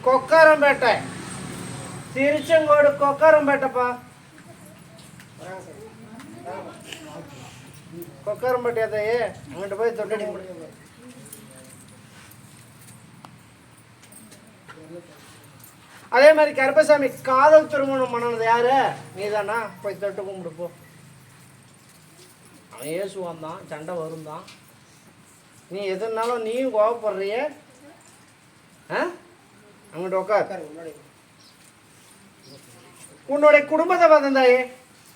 கொக்காரம்பேட்டை, திருச்செங்கோடு கொக்காரம்பேட்டைப்பா. கொக்காரம்பேட்டை அதையே அங்கிட்ட போய் தொட்டடி முடியும். அதே மாதிரி கருப்பசாமி காதல் திருமணம் பண்ணது யாரு? நீதானா? போய் தொட்டு கும்பிடு போ. அவன் ஏசுவான் தான், சண்டை வரும் தான். நீ எதுனாலும் நீயும் கோவப்படுறிய. அங்கிட்ட உட்கார். உன்னுடைய குடும்பத்தை பார்த்தேன் தாயே,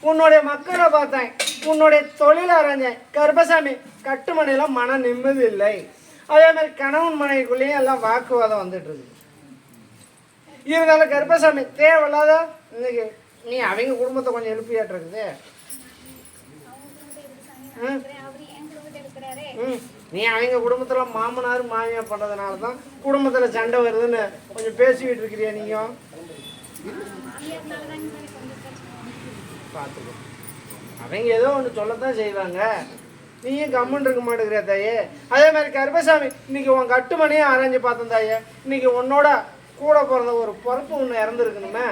உன்னுடைய மக்களை பார்த்தேன், உன்னுடைய தொழில் அரைஞ்சேன். கருப்பசாமி கட்டுமனையில் மன நிம்மதி இல்லை. அதே மாதிரி கணவன் மனைவிக்குள்ளேயும் எல்லாம் வாக்குவாதம் வந்துட்டு இருக்கு. இருந்தாலும் கருப்பசாமி தேவையில்லாத இன்னைக்கு நீ அவங்க குடும்பத்தை கொஞ்சம் எழுப்பியாட்டு இருக்குது. நீ அவங்க குடும்பத்துல மாமனார் மாமியார் பண்றதுனால தான் குடும்பத்துல சண்டை வருதுன்னு கொஞ்சம் பேசிக்கிட்டு இருக்கிறியா? நீயும் பார்த்துக்கோ. அவங்க ஏதோ ஒன்று சொல்லத்தான் செய்வாங்க, நீயும் கம்முன்னு இருக்க மாட்டேங்கிறியா தாயே. அதே மாதிரி கருப்பசாமி இன்னைக்கு உன் கட்டுமணியே அரைஞ்சு பார்த்தேன் தாயே. இன்னைக்கு உன்னோட கூட பிறந்த ஒரு பொறுப்பு ஒன்று இறந்துருக்கணுமே.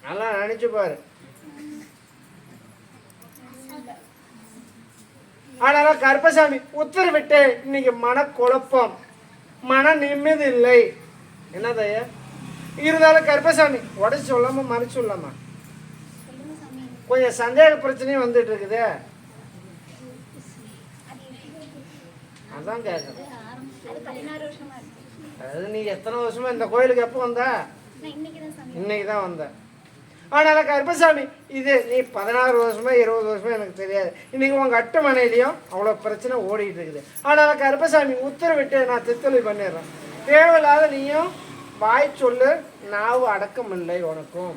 நல்லா நினைச்சு பாரு. ஆனால கருப்பசாமி உத்தரவிட்டு இன்னைக்கு மன குழப்பம், மன நிம்மதி இல்லை. என்னதைய இருந்தாலும் கருப்பசாமி உடச்சு சொல்லாம மறைச்சு சொல்லாமா கொஞ்சம் சந்தேக பிரச்சனையும் வந்துட்டு இருக்குது. அதான் கேட்குறேன். அது நீ எத்தனை வருஷமா இந்த கோயிலுக்கு எப்போ வந்த? இன்னைக்கு தான் வந்த. ஆனால கருப்பசாமி இது நீ 16 வருஷமா 20 வருஷமா எனக்கு தெரியாது. இன்னைக்கு உங்க கட்டு மனையிலையும் அவ்வளோ பிரச்சனை ஓடிட்டு இருக்குது. ஆனால கருப்பசாமி உத்தரவிட்டு நான் தித்தொலை பண்ணிடுறேன். தேவையில்லாத நீயும் வாய் சொல்லு, நாவு அடக்கம் இல்லை உனக்கும்.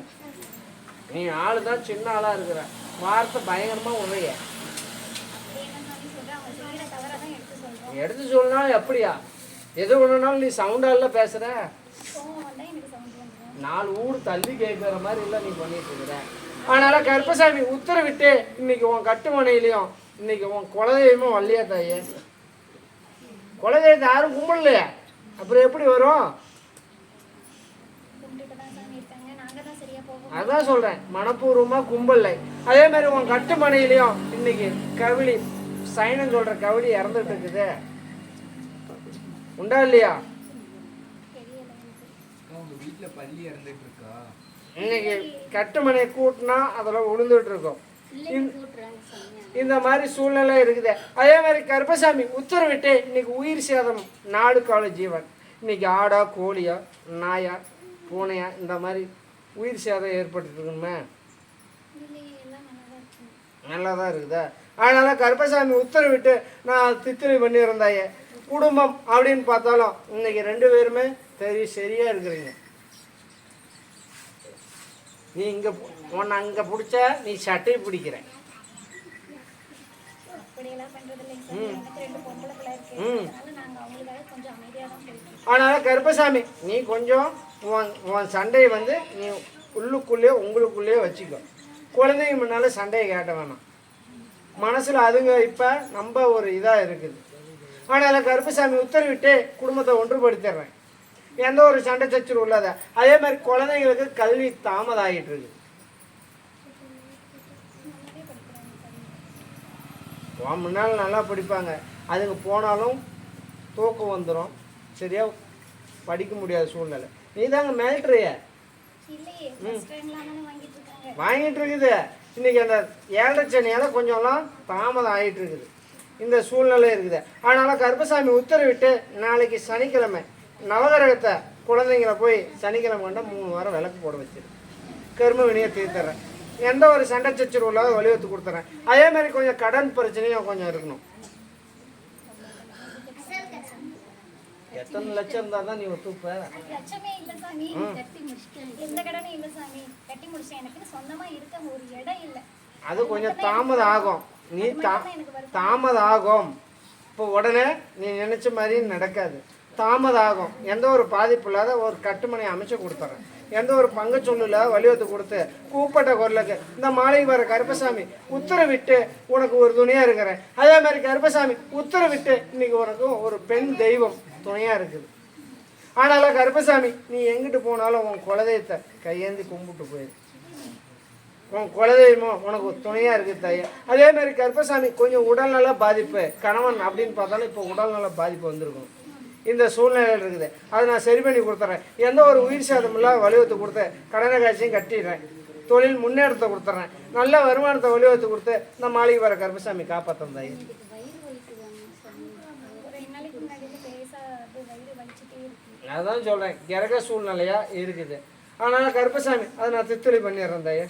நீ ஆளு தான் சின்ன ஆளா இருக்கிற, வார்த்தை பயங்கரமா உரைய எடுத்து சொல்லனாலும் எப்படியா? எது ஒன்றுனாலும் நீ சவுண்டால பேசுற. 4 ஊர் தள்ளி கேட்குற மாதிரி இல்லை நீ பண்ணிட்டு இருக்கிற. அதனால கருப்பசாமி உத்தரவிட்டு இன்னைக்கு உன் கட்டுமனையிலையும் இன்னைக்கு உன் குலதெய்வமும் வள்ளியா தாயே. குலதெய்வத்தை யாரும் கும்பிடலையே, அப்புறம் எப்படி வரும்? அதான் சொல்றேன், மனப்பூர்வமா கும்பலை. அதே மாதிரி உன் கட்டுமனையிலையும் இன்னைக்கு கவிழி சைனம் சொல்ற கவிழி இறந்துட்டு இருக்குது. உண்டா இல்லையா? இன்னைக்கு கட்டுமனையை கூட்டினா அதெல்லாம் விழுந்துட்டு இருக்கும். இந்த மாதிரி சூழ்நிலை இருக்குது. அதே மாதிரி கருப்பசாமி உத்தரவிட்டு இன்னைக்கு உயிர் சேதம் 4 கால ஜீவன் இன்னைக்கு ஆடா கோழியா நாயா பூனையா இந்த மாதிரி உயிர் சேதம் ஏற்பட்டு இருக்கணுமே. நல்லா தான் இருக்குதா? அதனால கருப்பசாமி உத்தரவிட்டு நான் தித்திரை பண்ணியிருந்தாயே. குடும்பம் அப்படின்னு பார்த்தாலும் இன்னைக்கு 2 பேருமே சரியா இருக்கிறீங்க. நீ இங்க உன்னை அங்க பிடிச்ச நீ சட்டை பிடிக்கிற. அதனால கருப்பசாமி நீ கொஞ்சம் உன் சண்டையை வந்து நீ உள்ளுக்குள்ளேயே உங்களுக்குள்ளேயே வச்சுக்கோ. குழந்தைங்க முன்னால சண்டையை கேட்ட வேணாம். மனசுல அதுங்க இப்ப நம்ம ஒரு இதா இருக்குது. அதனால கருப்பசாமி உத்தரவிட்டு குடும்பத்தை ஒன்றுபடுத்திடுறேன். எந்த ஒரு சண்டை சச்சரவு இல்லாத. அதே மாதிரி குழந்தைங்களுக்கு கல்வி தாமதம் ஆகிட்டு இருக்கு. முன்னால நல்லா படிப்பாங்க, அதுங்க போனாலும் தூக்கம் வந்துடும், சரியா படிக்க முடியாத சூழ்நிலை. நீ தாங்க மிரட்டுறிய. வாங்கிட்டு இருக்குது. இன்னைக்கு அந்த 7 சனியால கொஞ்சம்லாம் தாமதம் ஆகிட்டு இருக்குது. இந்த சூழ்நிலை இருக்குது. அதனால கருப்பசாமி உத்தரவிட்டு நாளைக்கு சனிக்கிழமை நவகிரகத்தை குழந்தைங்களை போய் சனிக்கிழமை கொண்ட 3 வாரம் விளக்கு போட வச்சிரு. கரும வினியை தீர்த்துறேன். எந்த ஒரு சண்டை சச்சரவு இல்லாத வலியுறுத்தி கொடுத்துறேன். அதே மாதிரி கொஞ்சம் கடன் பிரச்சனையும் கொஞ்சம் இருக்கணும். எத்தனை லட்சம் இருந்தா தான் நீ ஒத்துப்ப? அது கொஞ்சம் தாமதம் ஆகும். நீ தாமதம் ஆகும். இப்போ உடனே நீ நினைச்ச மாதிரி நடக்காது. தாமதம் ஆகும். எந்த ஒரு பாதிப்பு இல்லாத ஒரு கட்டுமனை அமைச்சு கொடுத்துட்றேன். எந்த ஒரு பங்கு சொல்லுல வலியுறுத்து கொடுத்து கூப்பிட்ட குரலுக்கு இந்த மாலை வர கருப்பசாமி உத்தரவிட்டு உனக்கு ஒரு துணையாக இருக்கிறேன். அதே மாதிரி கருப்பசாமி உத்தரவிட்டு இன்னைக்கு உனக்கு ஒரு பெண் தெய்வம் துணையாக இருக்குது. ஆனாலும் கருப்பசாமி நீ எங்கிட்டு போனாலும் உன் குலதெய்வத்தை கையேந்தி கும்பிட்டு போயிரு. உன் குலதெய்வமும் உனக்கு துணையாக இருக்குது தாயே. அதே மாதிரி கருப்பசாமி கொஞ்சம் உடல்நல பாதிப்பு, கணவன் அப்படின்னு பார்த்தாலும் இப்போ உடல்நல பாதிப்பு வந்திருக்கும். இந்த சூழ்நிலையில் இருக்குது. அதை நான் சரி பண்ணி கொடுத்துட்றேன். எந்த ஒரு உயிர் சேதம் இல்லாத வலியுறுத்து கொடுத்து கடனை காட்சியும் கட்டிடுறேன். தொழில் முன்னேற்றத்தை கொடுத்துட்றேன். நல்ல வருமானத்தை வலியுறுத்து கொடுத்து இந்த மாளிகை வர கருப்பசாமி காப்பாற்றணும் தாயே. அதான் சொல்கிறேன், கிரக சூழ்நிலையாக இருக்குது. ஆனால் கருப்பசாமி அதை நான் தித்துளி பண்ணிடுறேன் தாயே.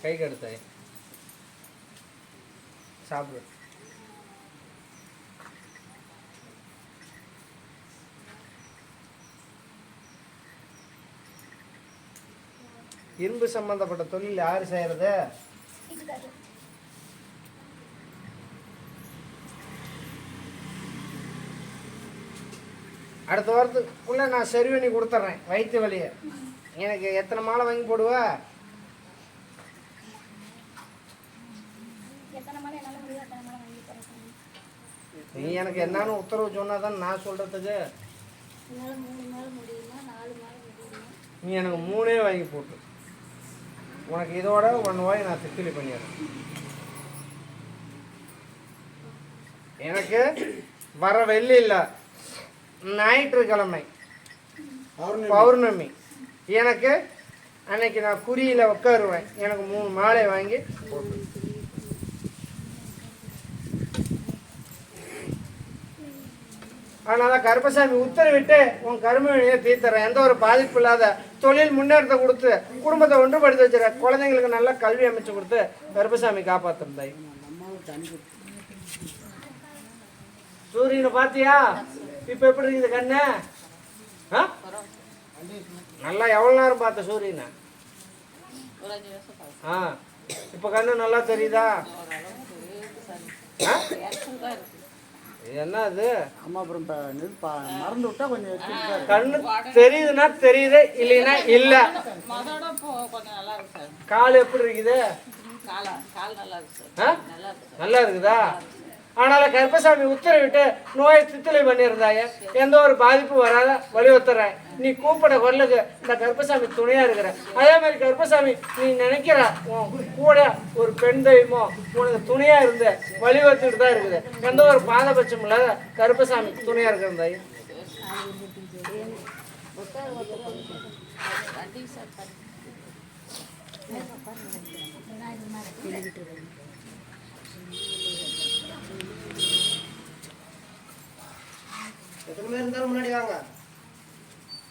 கை கடுத்தாய் சாப்பிடு. இரும்பு சம்பந்தப்பட்ட தொழில் யாரு செய்யறது? அடுத்த வாரத்துக்குள்ள நான் சரி பண்ணி கொடுத்துட்றேன். வயிற்று வலியை எனக்கு எத்தனை மாலை வாங்கி போடுவா? நீ எனக்கு என்னன்னு உத்தரவு சொன்னாதான் நான் சொல்றதுக்கு. நீ எனக்கு 3 வாங்கி போட்டு உனக்கு இதோட 1 ரூபாய் நான் திக்கிலி பண்ணிடுறேன். எனக்கு வர வெள்ளி இல்லை, ஞாயிற்றுக்கிழமை பௌர்ணமி, எனக்கு அன்னைக்கு நான் குறியில் உட்காருவேன். எனக்கு 3 மாலை வாங்கி போட்டு. அதனால் கருப்பசாமி உத்தரவிட்டு உன் கருமையை தீர்த்துறேன். எந்த ஒரு பாதிப்பு இல்லாத தொழில் முன்னேற்றத்தை கொடுத்து குடும்பத்தை ஒன்றுபடுத்தி வச்சுற குழந்தைங்களுக்கு நல்ல கல்வி அமைச்சு கொடுத்து கருப்பசாமி காப்பாற்றிருந்தாய். சூரியனை பார்த்தியா? இப்போ எப்படி இருக்குது கண்ணு? நல்லா எவ்வளோ நேரம் பார்த்த சூரியனை? இப்போ கண்ணு நல்லா தெரியுதா? என்ன அது? மறந்து விட்டா கொஞ்சம் கண்ணு தெரியுதுன்னா தெரியுது, இல்லைன்னா இல்ல. கால் எப்படி இருக்குது? நல்லா இருக்குதா? ஆனாலும் கருப்பசாமி உத்தரவிட்டு நோயை தித்தலை பண்ணியிருந்தாய. எந்த ஒரு பாதிப்பு வராத வலியுறுத்துறேன். நீ கூப்பிட குரலுக்கு இந்த கருப்பசாமி துணையா இருக்கிற. அதே மாதிரி கருப்பசாமி நீ நினைக்கிற உன் கூட ஒரு பெண் தெய்வமோ உனக்கு துணையா இருந்து வலியுறுத்திட்டு தான் இருக்குது. எந்த ஒரு பாதபட்சம் இல்லாத கருப்பசாமி துணையா இருக்கிறதாய். இருந்தாலும் முன்னாடி வாங்க.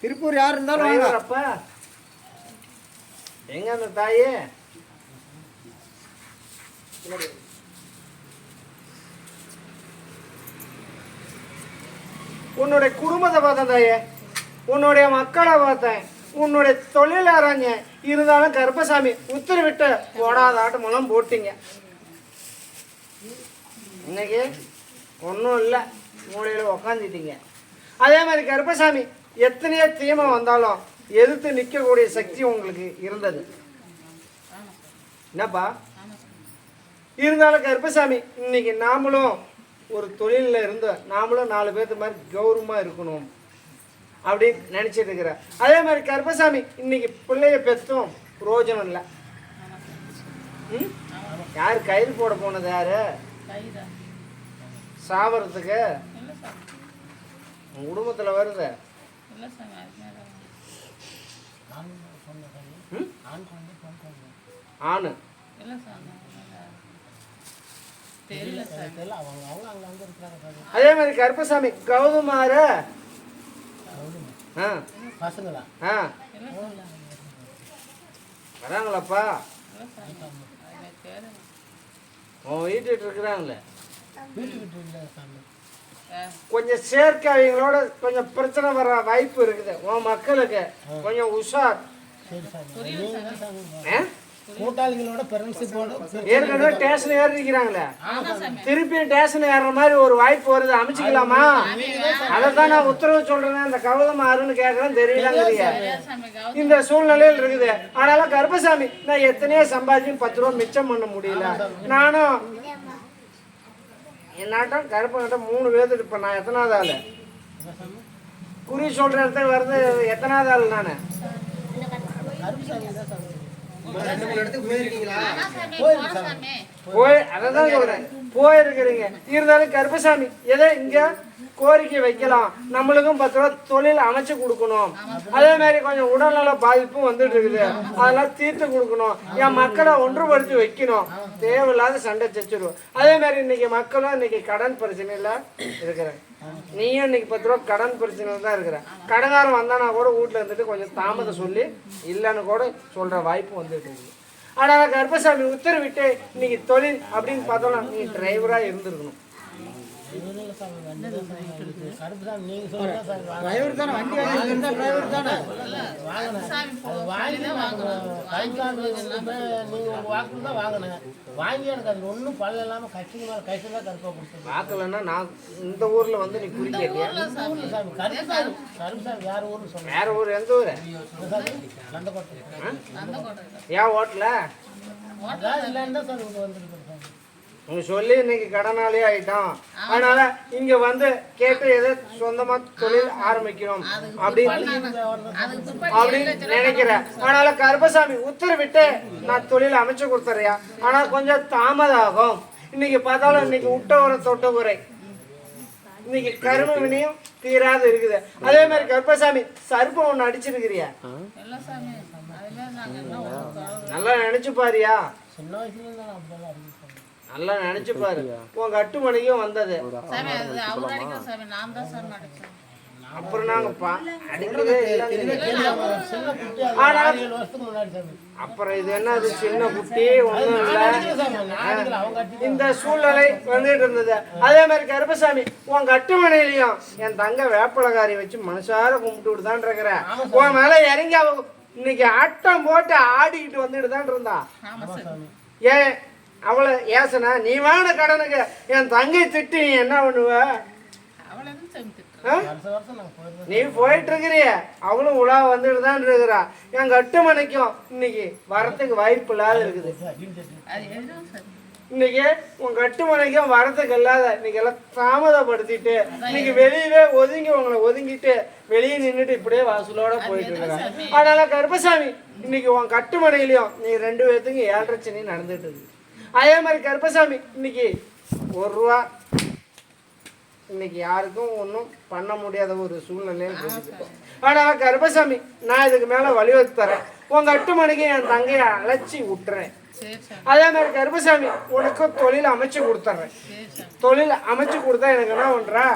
திருப்பூர் யார் இருந்தாலும் வாங்க. அப்பா எங்க அந்த தாயே? உன்னுடைய குடும்பத்தை பார்த்தேன் தாயே, உன்னுடைய மக்களை பார்த்தேன், உன்னுடைய தொழில் ஆராய்ஞ்ச. இருந்தாலும் கருப்பசாமி உத்தரவிட்டு போடாத ஆட்டமெல்லாம் போட்டீங்க. இன்னைக்கு ஒன்றும் இல்லை, மூலையில் உக்காந்துட்டீங்க. அதே மாதிரி கருப்பசாமி எத்தனையோ தீமை வந்தாலும் எதிர்த்து நிற்கக்கூடிய சக்தி உங்களுக்கு இருந்தது. என்னப்பா இருந்தாலும் கருப்பசாமி இன்னைக்கு நாமளும் ஒரு தொழிலில் இருந்து நாமளும் 4 பேர்த்து மாதிரி கௌரவமாக இருக்கணும் அப்படின்னு நினச்சிட்டு இருக்கிற. அதே மாதிரி கருப்பசாமி இன்னைக்கு பிள்ளைய பெற்றும் பிரயோஜனம் இல்லை. யார் கயிறு போட போனது? யாரு சாவறதுக்கு? குடும்பத்தில் வருது. ஆணு அதே மாதிரி கருப்பசாமி கௌதமார வராங்களாப்பா? உன் வீட்டுக்கிட்ட இருக்கிறாங்களே. கொஞ்சம் சேர்க்கைங்களோட கொஞ்சம் பிரச்சனை வர வாய்ப்பு இருக்குது. உன் மக்களுக்கு கொஞ்சம் உஷார். கூட்டாளிகளோட ஏற்கனவே ஸ்டேஷன் ஏறி இருக்கிறாங்களே, திருப்பியும் ஸ்டேஷன் ஏறுற மாதிரி ஒரு வாய்ப்பு வருது, அமைச்சுக்கலாமா? அதைத்தான் நான் உத்தரவு சொல்றேன். அந்த கௌதம் ஆறுன்னு கேட்கறேன், தெரியலங்கிறிய இந்த சூழ்நிலையில் இருக்குது. ஆனாலும் கருப்பசாமி நான் எத்தனையோ சம்பாதிச்சு 10 ரூபா மிச்சம் பண்ண முடியல. நானும் என்னாட்டம் கருப்பங்கிட்ட 3 பேர். இப்ப நான் எத்தனாவது ஆளு? குறி சொல்ற இடத்துக்கு வருது எத்தனாவது ஆளு? நானு போய் அதான் சொல்றேன், போயிருக்கிறீங்க. இருந்தாலும் கருப்பசாமி எதை இங்க கோரிக்கை வைக்கலாம், நம்மளுக்கும் 10 ரூபா தொழில் அமைச்சு கொடுக்கணும். அதே மாதிரி கொஞ்சம் உடல்நல பாதிப்பும் வந்துட்டு இருக்குது, அதெல்லாம் தீர்த்து கொடுக்கணும். என் மக்களை ஒன்றுபடுத்தி வைக்கணும், தேவையில்லாத சண்டை சச்சுருவோம். அதே மாதிரி இன்னைக்கு மக்களும் இன்னைக்கு கடன் பிரச்சனையில இருக்கிறேன். நீயும் இன்னைக்கு 10 ரூபா கடன் பிரச்சனையில தான் இருக்கிற. கடங்காரம் வந்தானா கூட வீட்டுல இருந்துட்டு கொஞ்சம் தாமதம் சொல்லி இல்லைன்னு கூட சொல்ற வாய்ப்பு வந்துட்டு இருக்குது. ஆனால் கருப்பசாமி உத்தரவிட்டு இன்னைக்கு தொழில் அப்படின்னு பார்த்தோம்னா நீ டிரைவரா இருந்திருக்கணும். வாக்கலன்னா நான் இந்த ஊர்ல வந்து நீ குறிப்பிட்டியா? வேற ஊர்? எந்த ஊரு? ஏன் ஓட்டல? உங்க சொல்லி இன்னைக்கு கடனாலே ஆயிட்டோம். அதனால இங்க வந்து கேட்டு எதை சொந்தமா தொழில் ஆரம்பிக்கணும் அப்படின்னு நினைக்கிறேன். அதனால கருப்பசாமி உத்தரவிட்டு நான் தொழில் அமைச்சு கொடுத்துறியா? ஆனா கொஞ்சம் தாமதம் ஆகும். இன்னைக்கு பார்த்தாலும் இன்னைக்கு விட்ட ஒரு தொட்ட குறை, இன்னைக்கு கரும வினியும் தீராது இருக்குது. அதே மாதிரி கருப்பசாமி சர்ப்பம் ஒண்ணு அடிச்சிருக்கிறியா? நல்லா நினைச்சு பாரியா? நல்லா நினைச்சு பாரு. உன் கட்டுமணிக்கும் வந்தது. அப்புறம் நாங்க அடிக்கிறதே அப்புறம் இது என்னது சின்ன குட்டி ஒண்ணும் இல்ல. இந்த சூழ்நிலை வந்துட்டு இருந்தது. அதே மாதிரி கருப்பசாமி உன் கட்டுமனையிலையும் என் தங்க வேப்பலகாரி வச்சு மனசார கும்பிட்டு தான் இருக்கிற. உன் மேல இறங்கி அவ இன்னைக்கு ஆட்டம் போட்டு ஆடிக்கிட்டு வந்துட்டு தான் இருந்தா. ஏன் அவளை ஏசனா? நீ வாங்கின கடனுக்கு என் தங்கை திட்டி நீ என்ன பண்ணுவ? நீ போயிட்டு இருக்கிறிய, அவளும் உலா வந்துட்டு தான் இருக்கிறா. என் கட்டுமனைக்கும் இன்னைக்கு வரத்துக்கு வாய்ப்பு இல்லாத இருக்குது. இன்னைக்கு உன் கட்டுமனைக்கும் வரத்துக்கு இல்லாத இன்னைக்கு எல்லாம் தாமதப்படுத்திட்டு இன்னைக்கு வெளியவே ஒதுங்கி உங்களை ஒதுங்கிட்டு வெளியே நின்றுட்டு இப்படியே வாசலோட போயிட்டு இருக்கிறான். அதனால கருப்பசாமி இன்னைக்கு உன் கட்டுமனையிலையும் நீ 2 பேர்த்துக்கும் 7.5 சனி நடந்துட்டு இருக்கு. அதே மாதிரி கருப்பசாமி இன்னைக்கு 1 ரூபா இன்னைக்கு யாருக்கும் ஒன்றும் பண்ண முடியாத ஒரு சூழ்நிலையில் இருக்குது. ஆனால் கருப்பசாமி நான் இதுக்கு மேலே வழிவகுத்து தரேன். உன் கட்டுமணிக்கு என் தங்கையை அழைச்சி விட்டுறேன். அதே மாதிரி கருப்பசாமி உனக்கும் தொழில் அமைச்சு கொடுத்துட்றேன். தொழில் அமைச்சு கொடுத்தா எனக்கு என்ன பண்றா?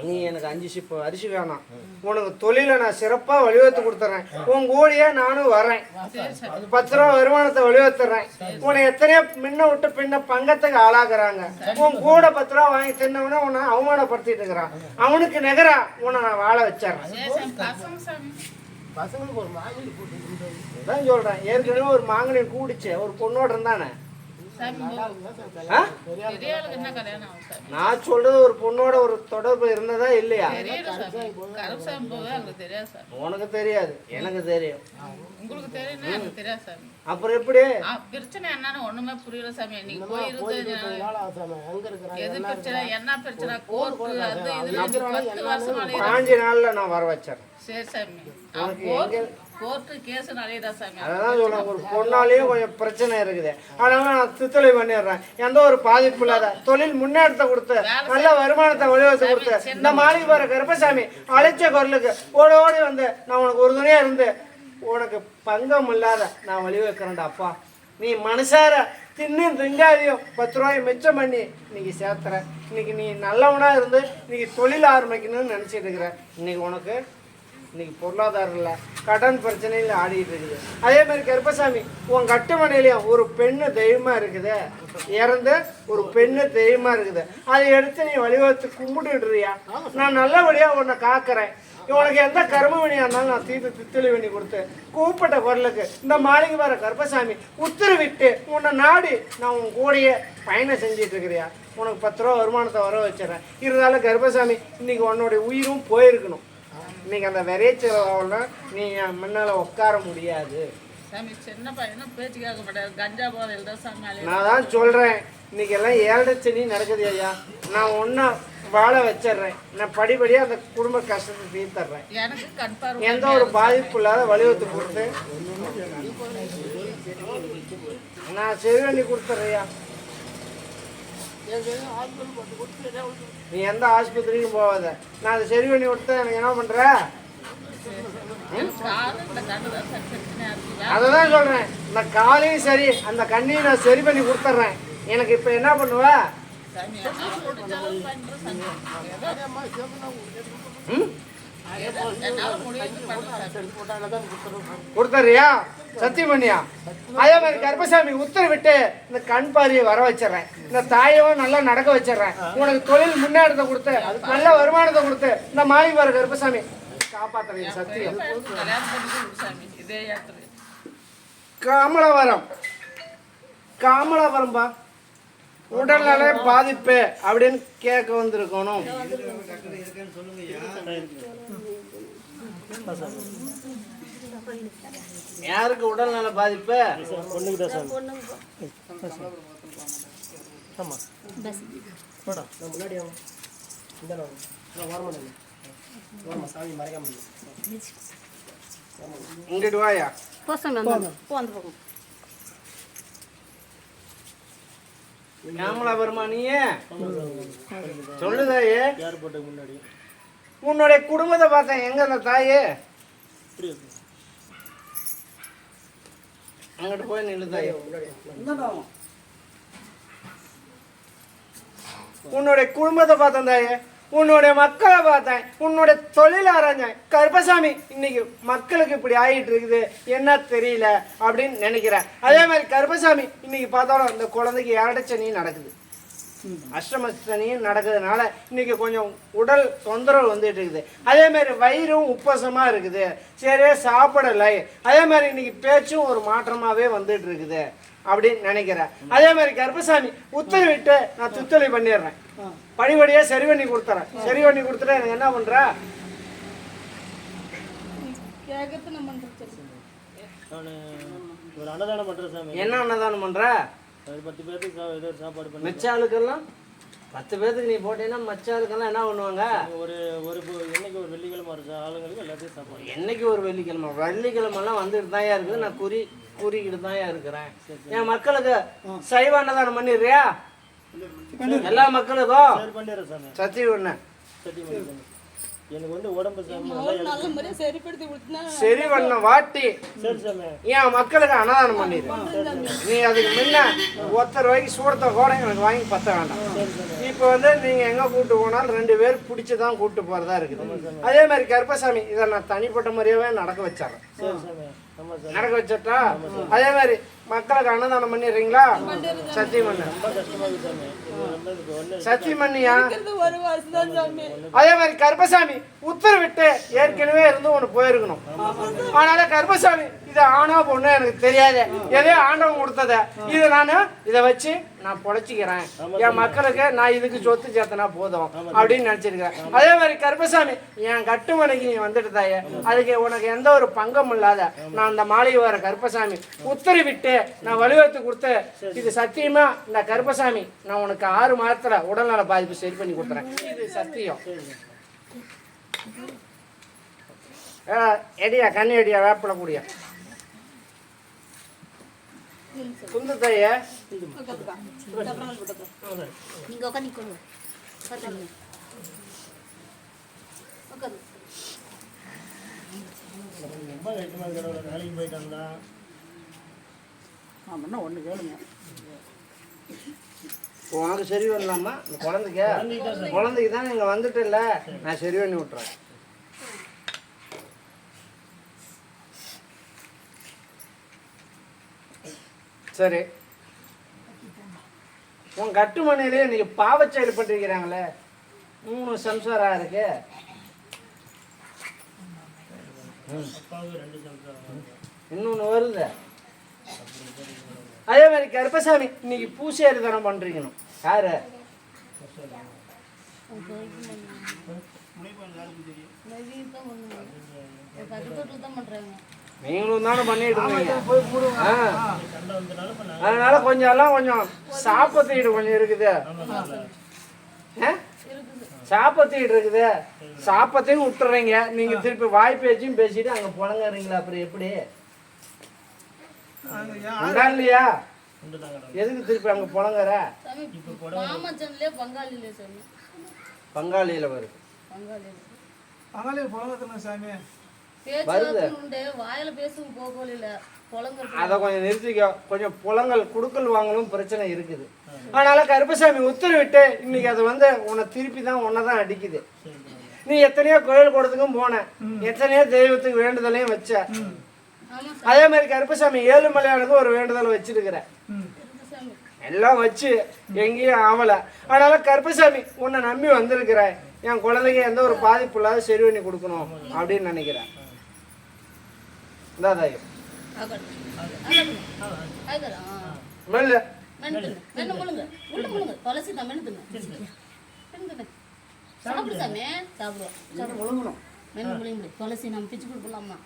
நீ எனக்கு 5 சிப்பு அரிசி வேணாம், உனக்கு தொழில நான் சிறப்பா வழிவகுத்து கொடுத்துறேன். உன் கூடயே நானும் வரேன், 10 ரூபா வருமானத்தை வழிவகுத்துறேன். உன்னை எத்தனையோ முன்ன விட்டு பின்ன பங்கத்துக்கு ஆளாக்குறாங்க. உன் கூட 10 ரூபா வாங்கி தின்னவன உன்னை அவமானப்படுத்திட்டு இருக்கிறான். அவனுக்கு நிகரா உன்னை நான் வாழ வச்சிடறேன். பசங்களுக்கு ஒரு மாங்கனி கூட்டு சொல்றேன். ஏற்கனவே ஒரு மாங்கனி கூடிச்சு ஒரு பொண்ணோட இருந்தானே. நான் சொல்றது ஒரு பொண்ணோட ஒரு தொடர்பு இருந்ததா இல்லையா? உனக்கு தெரியாது, எனக்கு தெரியும். அப்புறம் எப்படி பிரச்சனை என்னன்னு ஒண்ணுமே புரியல சாமி. நீங்க போயிருக்கு எது பிரச்சனை என்ன பிரச்சனை கோர்ட்டு அது இது 10 வருஷமா 5 நாள்ல நான் வர வச்சேன். சரி சாமி, கோர்ட்டு கேஸ் நிறையதா சாமி. அதான் சொல்றேன், ஒரு பொண்ணாலேயும் கொஞ்சம் பிரச்சனை இருக்குது. அதனால நான் தித்தலை பண்ணிடுறேன். எந்த ஒரு பாதிப்பு இல்லாத தொழில் முன்னேற்றத்தை கொடுத்து நல்ல வருமானத்தை வழிவகுத்து கொடுத்து இந்த மாளிகை போற கருப்பசாமி அழைச்ச குரலுக்கு ஓடி வந்து நான் உனக்கு ஒரு துணையா இருந்து உனக்கு பங்கம் இல்லாத நான் வழிவகுக்கிறேன்டா அப்பா. நீ மனுஷார தின்னும் திங்காதையும் 10 ரூபாய் மிச்சம் பண்ணி இன்னைக்கு சேர்த்துற. இன்னைக்கு நீ நல்லவனா இருந்து இன்னைக்கு தொழில் ஆரம்பிக்கணும்னு நினைச்சிட்டு இருக்கிற. இன்னைக்கு உனக்கு இன்னைக்கு பொருளாதாரம் இல்லை, கடன் பிரச்சனையில் ஆடிட்டு இருக்குது. அதே மாதிரி கருப்பசாமி உன் கட்டுமனையிலையும் ஒரு பெண்ணு தெய்வமாக இருக்குது, இறந்து ஒரு பெண்ணு தெய்வமாக இருக்குது. அதை எடுத்து நீ வழிவகுத்து கும்பிட்டுடுறியா? நான் நல்லபடியாக உன்னை காக்கிறேன். உனக்கு எந்த கர்ம வினியாக இருந்தாலும் நான் தீர்த்து தித்தளி பண்ணி கொடுத்து கூப்பிட்ட குரலுக்கு இந்த மாளிகை வர கருப்பசாமி உத்தரவிட்டு உன்னை நாடி நான் உன் கூடையே பயணம் செஞ்சிட்டு இருக்கிறியா? உனக்கு 10 ரூபா வருமானத்தை வர வச்சிடறேன். இருந்தாலும் கருப்பசாமி இன்னைக்கு உன்னுடைய உயிரும் போயிருக்கணும். இன்னைக்கு அந்த விரைச்சல நீ முன்னால் உட்கார முடியாது. நான் தான் சொல்கிறேன், இன்னைக்கு எல்லாம் 7 சனி நடக்குது ஐயா. நான் ஒன்றா வாழ வச்சிடுறேன். நான் படிப்படியாக அந்த குடும்ப கஷ்டத்தை தீர்த்தர்றேன். எந்த ஒரு பாதிப்பு இல்லாத வலியுறுத்தி கொடுத்து நான் சரி பண்ணி கொடுத்துட்றேயா. நீ எந்த ஆஸ்பத்திரிக்கும் போகாத, நான் அதை சரி பண்ணி கொடுத்தா எனக்கு என்ன பண்ற? அததான் சொல்றேன், இந்த காலையும் சரி அந்த கண்ணையும் நான் சரி பண்ணி கொடுத்துட்றேன். எனக்கு இப்ப என்ன பண்ணுவ? கொடுத்துறியா? சத்தியம் பண்ணியா? அதே மாதிரி கருப்பசாமி உத்தரவிட்டு இந்த கண் பார்வையை வர வச்சிடறேன். இந்த தாயவும் நல்லா நடக்க வச்சிடறேன். உனக்கு தொழில் முன்னேற்றத்தை கொடுத்து நல்ல வருமானத்தை கொடுத்து இந்த மாளிகை வர கருப்பசாமி காப்பாத்துறேன். சத்தியம். காமலவரம் காமலவரம்பா உடல்நல பாதிப்பு அப்படின்னு கேட்க வந்திருக்கணும். யாருக்கு உடல்நல பாதிப்பு? இங்கிட்டு வாயா. காமலாபுரமா நீயே சொல்லுதாயே? உன்னுடைய குடும்பத்தை பார்த்தேன். எங்க அந்த தாயே? அங்கிட்டு போய் நில்லுதாயே. உன்னுடைய குடும்பத்தை பார்த்தேன் தாயே, உன்னுடைய மக்களை பார்த்தேன், உன்னுடைய தொழில் ஆராய்ஞ்சேன். கருப்பசாமி இன்னைக்கு மக்களுக்கு இப்படி ஆகிட்டு இருக்குது என்ன தெரியல அப்படின்னு நினைக்கிறேன். அதே மாதிரி கருப்பசாமி இன்னைக்கு பார்த்தாலும் இந்த குழந்தைக்கு 7 சனியும் நடக்குது, அஷ்டமசனியும் நடக்கிறதுனால இன்னைக்கு கொஞ்சம் உடல் தொந்தரவு வந்துட்டு இருக்குது. அதே மாதிரி வயிறும் உப்பசமா இருக்குது, சரியா சாப்பிடலை. அதே மாதிரி இன்னைக்கு பேச்சும் ஒரு மாற்றமாவே வந்துட்டு இருக்குது அப்படின்னு நினைக்கிறேன். அதே மாதிரி கருப்பசாமி உத்தரவிட்டு நான் துத்தளி பண்ணிடுறேன். படிபடியா சரி பண்ணி கொடுத்துறேன். சரி பண்ணி கொடுத்துட்டா எனக்கு என்ன பண்ற? என்ன அன்னதானம் பண்ற? 10 பேருக்கு சாப்பாடு பண்ணி மிச்ச ஆளுக்கெல்லாம் 10 பேருக்கு நீ போட்டீங்கன்னா மச்ச ஆளுக்கெல்லாம் என்ன பண்ணுவாங்க? ஒரு என்னைக்கு ஒரு வெள்ளிக்கிழமை ஆளுங்களுக்கு எல்லாத்தையும் சாப்பாடு. என்னைக்கு ஒரு வெள்ளிக்கிழமெல்லாம் வந்துட்டு தான் இருக்குது. நான் கூறிக்கிட்டு தான் இருக்கிறேன். என் மக்களுக்கு சைவ அன்னதானம் பண்ணிடுறியா? எல்லா மக்களுக்கும் சத்தியம் ஒண்ணு. எனக்கு வந்து உடம்பு சரி பண்ண வாட்டி என் மக்களுக்கு அன்னதானம் பண்ணிடு. நீ அதுக்கு முன்ன 1 ரூபாய்க்கு சூடத்தை கூட எனக்கு வாங்கி பத்த வேண்டாம். இப்போ வந்து நீங்க எங்க கூப்பிட்டு போனாலும் 2 பேர் பிடிச்சதான் கூப்பிட்டு போறதா இருக்குது. அதே மாதிரி கருப்பசாமி இதை நான் தனிப்பட்ட முறையாவே நடக்க வச்சிடறேன். நடக்க வச்சட்டா? அதே மாதிரி மக்களுக்கு அன்னதானம் பண்ணிடுறீங்களா? சத்தியம் பண்ண சத்தியம் பண்ணியா? அதே மாதிரி கருப்பசாமி உத்தரவிட்டு ஏற்கனவே இருந்து ஒன்று போயிருக்கணும். அதனால கருப்பசாமி இது ஆனா பொண்ணு எனக்கு தெரியாது, எதே ஆண்டவன் கொடுத்தத இது நான் இதை வச்சு நான் பொழைச்சிக்கிறேன். என் மக்களுக்கு நான் இதுக்கு சொத்து சேர்த்தனா போதும் அப்படின்னு நினைச்சிருக்கிறேன். அதே மாதிரி கருப்பசாமி என் கட்டுமனைக்கு நீ வந்துட்டு தாயே, அதுக்கு உனக்கு எந்த ஒரு பங்கம் இல்லாத நான் அந்த மாளிகை வர கருப்பசாமி உத்தரவிட்டு நான் வலியுறுத்தி கொடுத்து இது சத்தியமா இந்த கருப்பசாமி நான் உனக்கு 6 மாதத்துல உடல்நல பாதிப்பு சரி பண்ணி கொடுத்துறேன். இது சத்தியம். எடியா கண்ணி எடியா வேப்பில கூடிய குந்து தாயே வேலைக்கு போயிட்டாங்களா? ஒன்று கேளுங்க. உனக்கு சரி பண்ணலாமா? இந்த குழந்தைக்கு தான் நீங்க வந்துட்டு இல்லை, நான் சரி பண்ணி விட்டுறேன். சரி, உன் கட்டுமனையிலே இன்னைக்கு பாவச்செயல் பண்ணிருக்கிறாங்களே, 3 சம்சாரம் இருக்கு. அப்பாவுக்கு 2 சம்சாரம், இன்னொன்று வருது. அதே மாதிரி கருப்பசாமி இன்னைக்கு பூசேரி தானம் பண்றீங்கணும். யாரு? நீங்களும் தானே பண்ணிட்டு இருந்தீங்க. அதனால கொஞ்சம் சாப்பத்தீடு கொஞ்சம் இருக்குது. சாப்பத்தீடு இருக்குது. சாப்பத்தையும் விட்டுறீங்க. நீங்க திருப்பி வாய் பேச்சும் பேசிட்டு அங்க புழங்குறீங்களா? அப்புறம் எப்படி? இல்லையா? எதுக்கு திருப்பி அங்க புழங்குற? பங்காளியில வருது. அதை கொஞ்சம் நிறுத்திக்கோ. கொஞ்சம் புலங்கள் குடுக்கல் வாங்கலும் பிரச்சனை இருக்குது. அதனால கருப்பசாமி உத்தரவிட்டு இன்னைக்கு அது உன்னை திருப்பி தான் உன்னதான் அடிக்குது. நீ எத்தனையோ கோயில் கூடத்துக்கும் போன, எத்தனையோ தெய்வத்துக்கு வேண்டுதலையும் வச்ச. அதே மாதிரி கருப்பசாமி ஏழுமலையானுக்கு ஒரு வேண்டுதல் வச்சிருக்கிற. எல்லாம் வச்சு எங்கேயும் ஆவல. அதனால கருப்பசாமி உன்னை நம்பி வந்திருக்கிற. என் குழந்தைங்க எந்த ஒரு பாதிப்பு இல்லாத சரி பண்ணி கொடுக்கணும் அப்படின்னு நினைக்கிறேன். துளசி நம்ம பிச்சு கொடுக்கலாமா?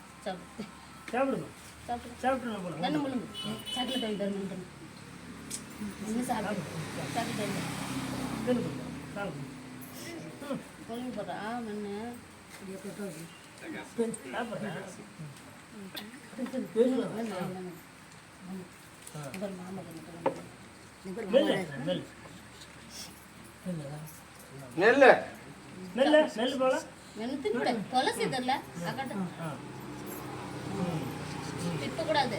சாப்பிடுங்க, சாப்பிட்டு நெல்லு போல துளசி தெரியல திட்டக்கூடாது.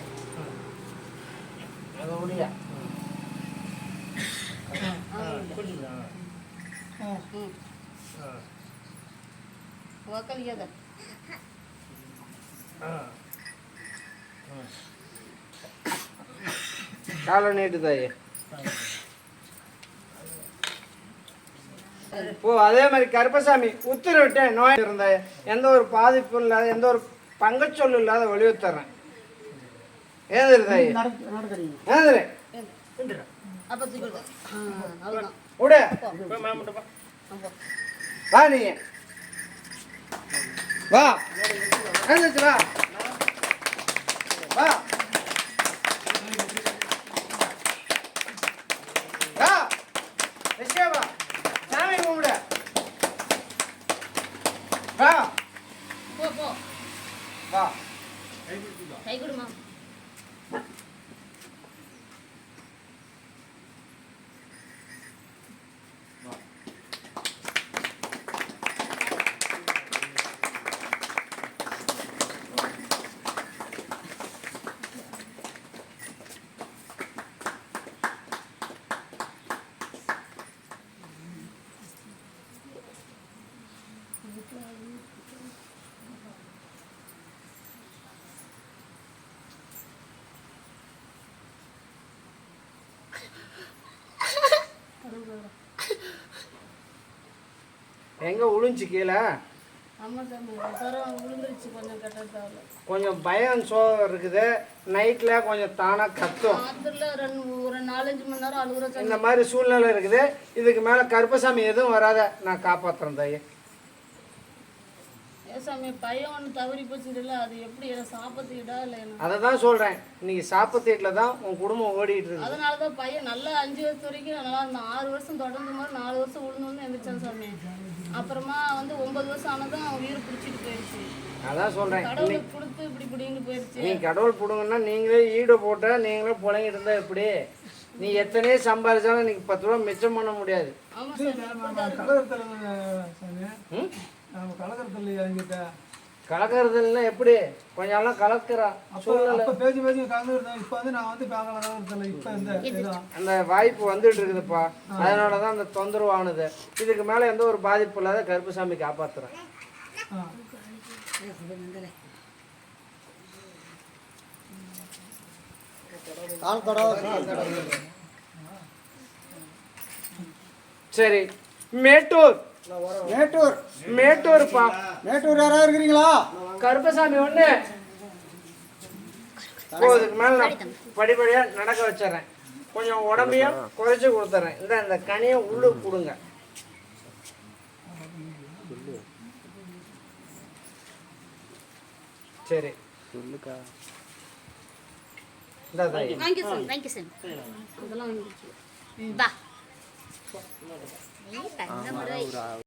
காலை நீட்டு தாயே. இப்போ அதே மாதிரி கருப்பசாமி உத்தரவிட்டேன். நோய் இருந்த எந்த ஒரு பாதிப்பும் இல்லாத, எந்த ஒரு பங்கச்சொல்லு இல்லாத வலியுறுத்துறேன். ஏந்திரு தாயே, ஏந்திரு. விடு. வா, நீங்க வா, எழுந்துச்சு வா, வா, வா, எஸ்கே வா, சாமி கும்பிடு, வா, போ போ, வா, கை கொடுமா. எங்க உளுஞ்சி கீழே கொஞ்சம் பயம் இருக்குது. நைட்ல கொஞ்சம் தானா கத்தும். இந்த மாதிரி சூழ்நிலை இருக்குது. இதுக்கு மேல கருப்பசாமி எதுவும் வராத, நான் காப்பாத்துறேன் தாயே. அதான் சொல்றேன். இன்னைக்கு சாப்பத்தீட்டுல தான் உன் குடும்பம் ஓடிட்டு இருக்கு. அதனாலதான் பையன் நல்லா 5 வருஷம் வரைக்கும் நல்லா அந்த 6 வருஷம் தொடர்ந்து மாதிரி 4 வருஷம் உழுந்து எந்திரிச்சான் சாமி. அப்புறமா 9 வருஷம் ஆனதும் அவன் உயிரை பிடிச்சிட்டு போயிடுச்சு. அதான் சொல்றேன். கடவுள் கொடுத்து இப்படி பிடிங்கிட்டு போயிடுச்சு. நீ கடவுள் பிடுங்கன்னா நீங்களே ஈடு போட்டா நீங்களே புழங்கிட்டு இருந்தா எப்படி? நீ எத்தனையோ சம்பாதிச்சாலும் இன்னைக்கு 10 ரூபா மிச்சம் பண்ண முடியாது. ஆமா சார். கலக்கிறதுல எப்படி கொஞ்சம் எல்லாம் கலக்குறான். அந்த வாய்ப்பு வந்துட்டு இருக்குதுப்பா. அதனாலதான் அந்த தொந்தரவு ஆனது. இதுக்கு மேல எந்த ஒரு பாதிப்பு இல்லாத கருப்பசாமி காப்பாத்துறேன். சரி, மேட்டூர் மேட்டூர் மேட்டூர்ப்பா. மேட்டூர் யாராவது இருக்கிறீங்களா? கருப்பசாமி ஒண்ணு போதுக்கு மேல நான் படிப்படியா நடக்க வச்சிடறேன். கொஞ்சம் உடம்பையும் குறைச்சி கொடுத்துறேன். இந்த கனியை உள்ளுக்கு கொடுங்க. சரி சொல்லுக்கா. இந்த தேங்க்யூ சார், தேங்க்யூ சார். அதெல்லாம் வாங்கிடுச்சு. பா